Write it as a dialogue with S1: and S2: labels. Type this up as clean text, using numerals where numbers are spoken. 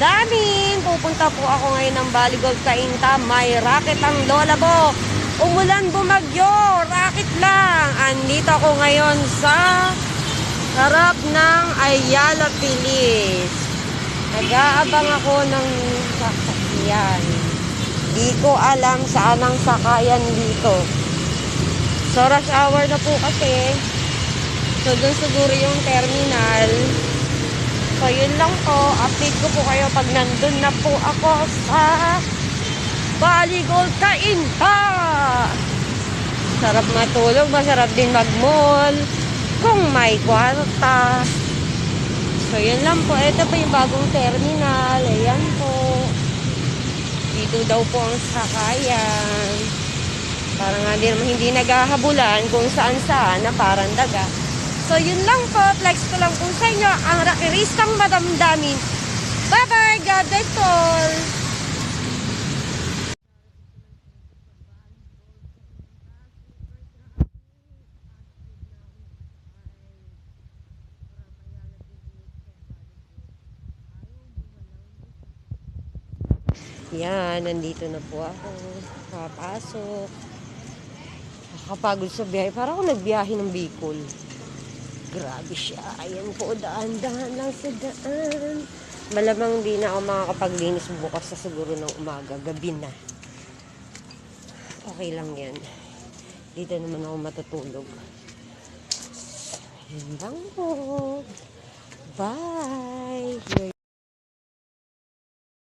S1: madamdamin. Pupunta po ako ngayon ng Baligold Cainta. May racket ang lola mo. Umulan, bumagyo, racket lang. Andito ako ngayon sa harap ng Ayala Pilis. Nag-aabang ako ng sasakyan. Di ko alam saan ang sakayan dito. So rush hour na po kasi. So doon siguro yung terminal. So yun lang po. Update ko po kayo pag nandun na po ako sa Baligold Cainta. Sarap matulog, masarap din mag-mall kung may kwarta. So yun lang po. Ito po yung bagong terminal. Ayan po. Dito daw po ang sakayan. Para nga hindi naghahabulan kung saan-saan na parang daga. So yun lang po. Flex ko lang po sa inyo ang rakiristang madamdamin. Bye-bye. God bless all. Yan, nandito na po ako. Papasok. Nakakapagod sa biyahe. Parang ako nagbiyahe ng Bicol. Grabe siya. Ayan po, daan-daan lang sa daan. Malamang di na ako makakapaglinis bukas sa siguro ng umaga. Gabi na. Okay lang yan. Dito naman ako matutulog. Yan lang po. Bye!